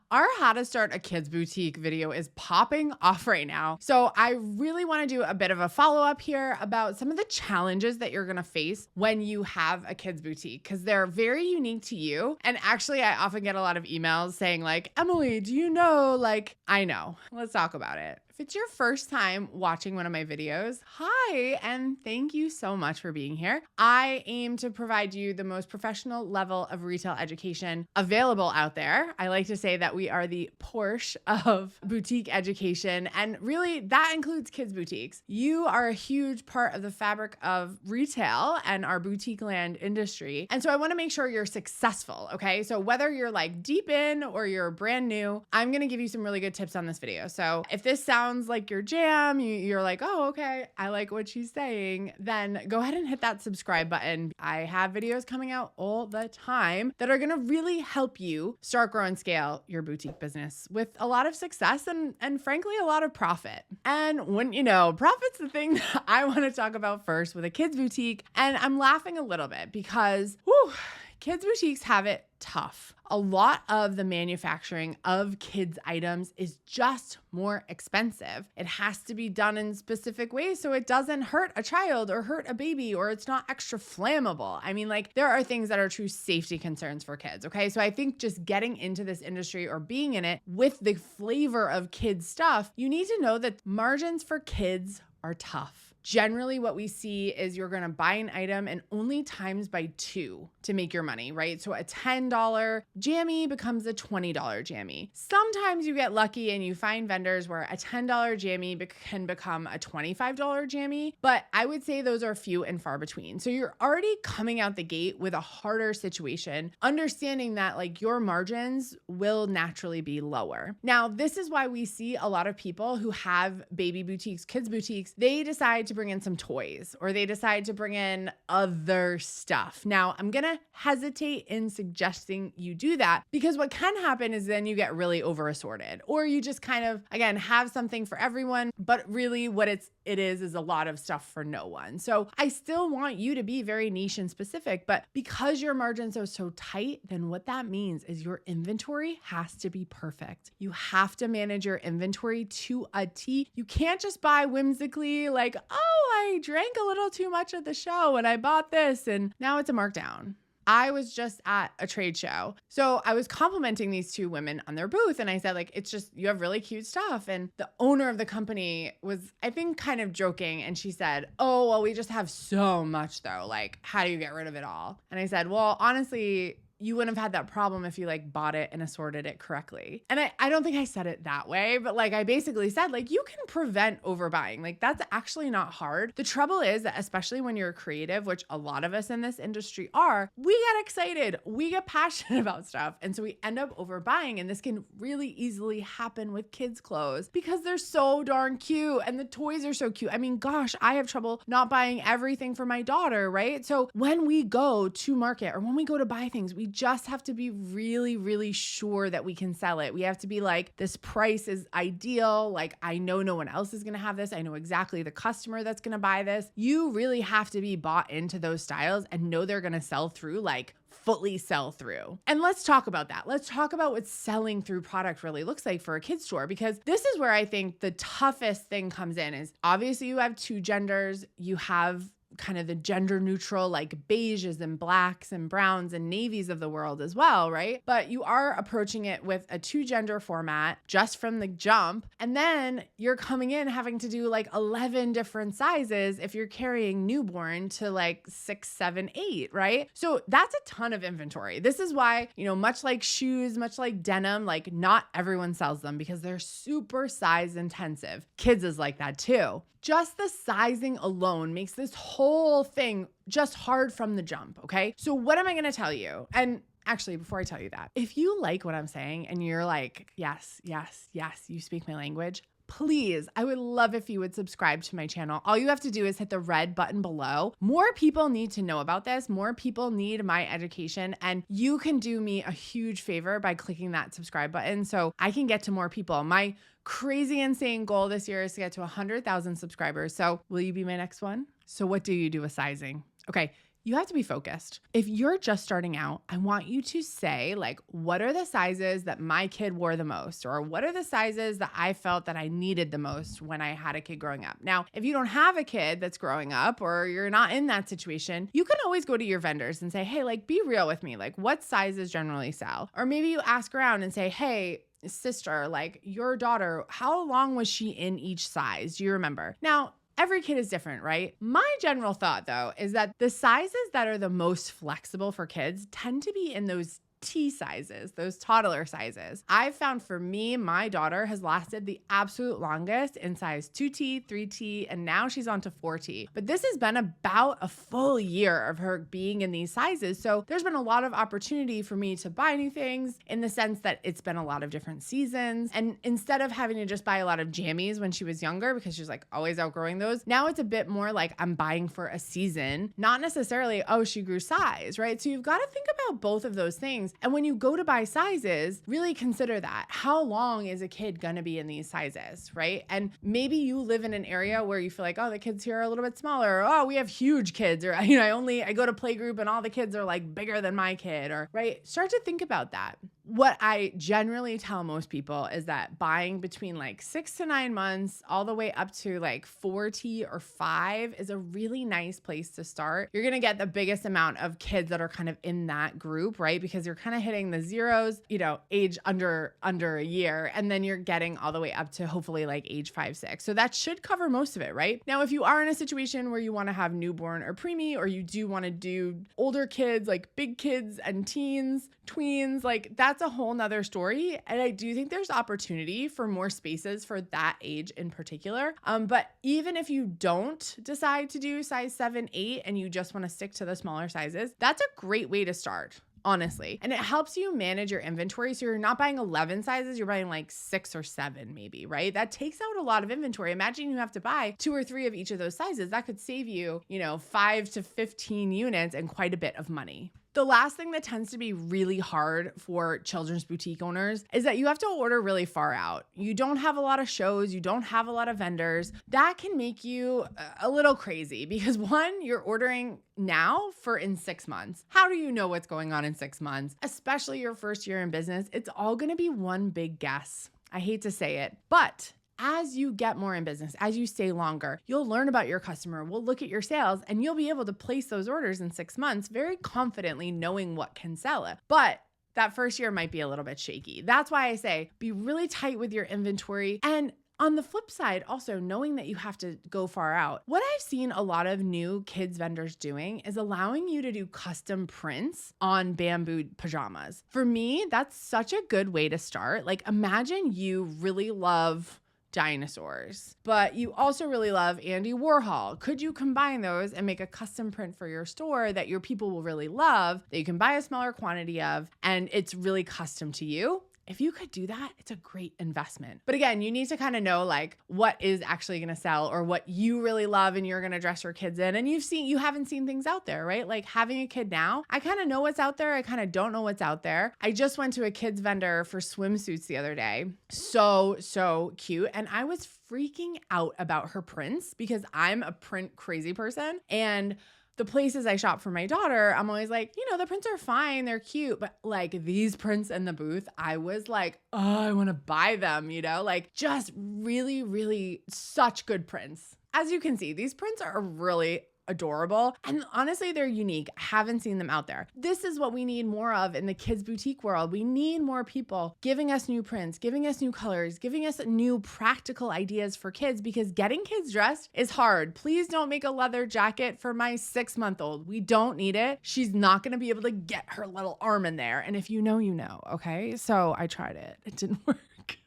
Our how to start a kids boutique video is popping off right now. So I really want to do a bit of a follow-up here about some of the challenges that you're going to face when you have a kids boutique, because they're very unique to you. And actually, I often get a lot of emails saying like, Emily, do you know, like, I know, let's talk about it. If it's your first time watching one of my videos, hi, and thank you so much for being here. I aim to provide you the most professional level of retail education available out there. I like to say that we are the Porsche of boutique education, and really that includes kids boutiques. You are a huge part of the fabric of retail and our boutique land industry. And so I want to make sure you're successful, okay? So whether you're like deep in or you're brand new, I'm going to give you some really good tips on this video. So if this sounds like your jam, you're like, oh, okay, I like what she's saying, then go ahead and hit that subscribe button. I have videos coming out all the time that are going to really help you start, grow, and scale your boutique business with a lot of success and frankly, a lot of profit. And when you know, profit's the thing that I want to talk about first with a kids boutique. And I'm laughing a little bit because, kids boutiques have it tough. A lot of the manufacturing of kids items is just more expensive. It has to be done in specific ways so it doesn't hurt a child or hurt a baby, or it's not extra flammable. I mean, like, there are things that are true safety concerns for kids, okay? So I think just getting into this industry or being in it with the flavor of kids stuff, you need to know that margins for kids are tough. Generally, what we see is you're going to buy an item and only times by 2 to make your money, right? So a $10 jammy becomes a $20 jammy. Sometimes you get lucky and you find vendors where a $10 jammy can become a $25 jammy, but I would say those are few and far between. So you're already coming out the gate with a harder situation, understanding that like your margins will naturally be lower. Now, this is why we see a lot of people who have baby boutiques, kids boutiques, they decide to bring in some toys, or they decide to bring in other stuff. Now, I'm going to hesitate in suggesting you do that, because what can happen is then you get really over assorted, or you just kind of, again, have something for everyone, but really what it is a lot of stuff for no one. So I still want you to be very niche and specific, but because your margins are so tight, then what that means is your inventory has to be perfect. You have to manage your inventory to a T. You can't just buy whimsically like, oh, I drank a little too much at the show and I bought this and now it's a markdown. I was just at a trade show. So I was complimenting these two women on their booth. And I said, like, it's just, you have really cute stuff. And the owner of the company was, I think, kind of joking. And she said, oh, well, we just have so much though. Like, how do you get rid of it all? And I said, well, honestly, you wouldn't have had that problem if you like bought it and assorted it correctly. And I don't think I said it that way, but like I basically said, like, you can prevent overbuying. Like, that's actually not hard. The trouble is that especially when you're creative, which a lot of us in this industry are, we get excited, we get passionate about stuff. And so we end up overbuying. And this can really easily happen with kids' clothes because they're so darn cute and the toys are so cute. I mean, gosh, I have trouble not buying everything for my daughter, right? So when we go to market or when we go to buy things, we just have to be really, really sure that we can sell it. We have to be like, this price is ideal. Like, I know no one else is going to have this. I know exactly the customer that's going to buy this. You really have to be bought into those styles and know they're going to sell through, like fully sell through. And let's talk about that. Let's talk about what selling through product really looks like for a kid's store, because this is where I think the toughest thing comes in is obviously you have 2 genders. You have kind of the gender neutral, like beiges and blacks and browns and navies of the world as well, right? But you are approaching it with a 2 gender format just from the jump. And then you're coming in having to do like 11 different sizes if you're carrying newborn to like 6, 7, 8, right? So that's a ton of inventory. This is why, you know, much like shoes, much like denim, like not everyone sells them because they're super size intensive. Kids is like that too. Just the sizing alone makes this whole thing just hard from the jump, okay? So what am I gonna tell you? And actually, before I tell you that, if you like what I'm saying and you're like, yes, yes, yes, you speak my language, please, I would love if you would subscribe to my channel. All you have to do is hit the red button below. More people need to know about this. More people need my education, and you can do me a huge favor by clicking that subscribe button so I can get to more people. My crazy insane goal this year is to get to 100,000 subscribers. So will you be my next one? So what do you do with sizing? Okay. you have to be focused. If you're just starting out, I want you to say, like, what are the sizes that my kid wore the most? Or what are the sizes that I felt that I needed the most when I had a kid growing up? Now, if you don't have a kid that's growing up or you're not in that situation, you can always go to your vendors and say, hey, like, be real with me. Like, what sizes generally sell? Or maybe you ask around and say, hey, sister, like your daughter, how long was she in each size? Do you remember? Now, every kid is different, right? My general thought, though, is that the sizes that are the most flexible for kids tend to be in those T sizes, those toddler sizes. I've found for me, my daughter has lasted the absolute longest in size 2T, 3T, and now she's on to 4T. But this has been about a full year of her being in these sizes. So there's been a lot of opportunity for me to buy new things in the sense that it's been a lot of different seasons. And instead of having to just buy a lot of jammies when she was younger, because she's like always outgrowing those, now it's a bit more like I'm buying for a season, not necessarily, oh, she grew size, right? So you've got to think about both of those things. And when you go to buy sizes, really consider that. How long is a kid gonna be in these sizes, right? And maybe you live in an area where you feel like, oh, the kids here are a little bit smaller. Or, oh, we have huge kids. Or, I go to playgroup and all the kids are like bigger than my kid. Or, right? Start to think about that. What I generally tell most people is that buying between like 6 to 9 months all the way up to like 4T or 5 is a really nice place to start. You're going to get the biggest amount of kids that are kind of in that group, right? Because you're kind of hitting the zeros, age under a year, and then you're getting all the way up to hopefully like age 5, 6. So that should cover most of it, right? Now, if you are in a situation where you want to have newborn or preemie, or you do want to do older kids, like big kids and teens, tweens, like that's a whole nother story. And I do think there's opportunity for more spaces for that age in particular. But even if you don't decide to do size 7, 8, and you just want to stick to the smaller sizes, that's a great way to start, honestly. And it helps you manage your inventory. So you're not buying 11 sizes, you're buying like 6 or 7 maybe, right? That takes out a lot of inventory. Imagine you have to buy 2 or 3 of each of those sizes. That could save you, 5 to 15 units and quite a bit of money. The last thing that tends to be really hard for children's boutique owners is that you have to order really far out. You don't have a lot of shows, you don't have a lot of vendors. That can make you a little crazy because one, you're ordering now for in 6 months. How do you know what's going on in 6 months? Especially your first year in business, it's all going to be one big guess. I hate to say it, but as you get more in business, as you stay longer, you'll learn about your customer, we'll look at your sales, and you'll be able to place those orders in 6 months very confidently knowing what can sell it. But that first year might be a little bit shaky. That's why I say be really tight with your inventory. And on the flip side, also knowing that you have to go far out. What I've seen a lot of new kids vendors doing is allowing you to do custom prints on bamboo pajamas. For me, that's such a good way to start. Like imagine you really love dinosaurs, but you also really love Andy Warhol. Could you combine those and make a custom print for your store that your people will really love, that you can buy a smaller quantity of, and it's really custom to you? If you could do that, it's a great investment. But again, you need to kind of know like what is actually going to sell or what you really love and you're going to dress your kids in. And you haven't seen things out there, right? Like having a kid now, I kind of know what's out there. I kind of don't know what's out there. I just went to a kids vendor for swimsuits the other day. So cute. And I was freaking out about her prints because I'm a print crazy person. And the places I shop for my daughter, I'm always like, the prints are fine. They're cute. But like these prints in the booth, I was like, oh, I want to buy them, like just really, really such good prints. As you can see, these prints are really adorable. And honestly, they're unique. I haven't seen them out there. This is what we need more of in the kids boutique world. We need more people giving us new prints, giving us new colors, giving us new practical ideas for kids because getting kids dressed is hard. Please don't make a leather jacket for my 6-month-old. We don't need it. She's not going to be able to get her little arm in there. And if you know, you know, okay? So I tried it. It didn't work.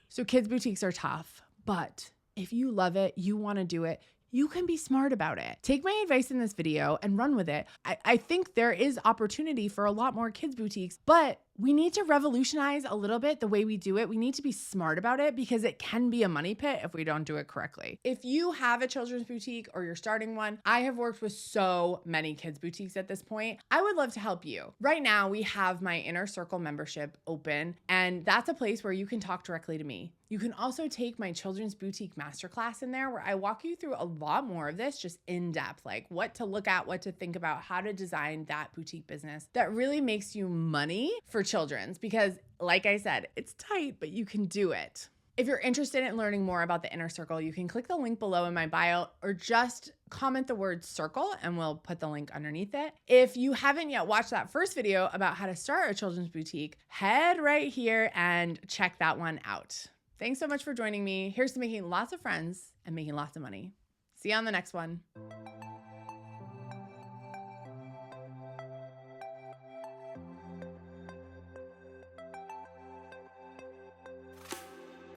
So kids boutiques are tough, but if you love it, you want to do it, you can be smart about it. Take my advice in this video and run with it. I think there is opportunity for a lot more kids boutiques, but we need to revolutionize a little bit the way we do it. We need to be smart about it because it can be a money pit if we don't do it correctly. If you have a children's boutique or you're starting one, I have worked with so many kids boutiques at this point. I would love to help you. Right now, we have my Inner Circle membership open, and that's a place where you can talk directly to me. You can also take my children's boutique masterclass in there where I walk you through a lot more of this, just in depth, like what to look at, what to think about, how to design that boutique business that really makes you money for children's, because like I said, it's tight, but you can do it. If you're interested in learning more about the Inner Circle, you can click the link below in my bio or just comment the word circle and we'll put the link underneath it. If you haven't yet watched that first video about how to start a children's boutique, head right here and check that one out. Thanks so much for joining me. Here's to making lots of friends and making lots of money. See you on the next one.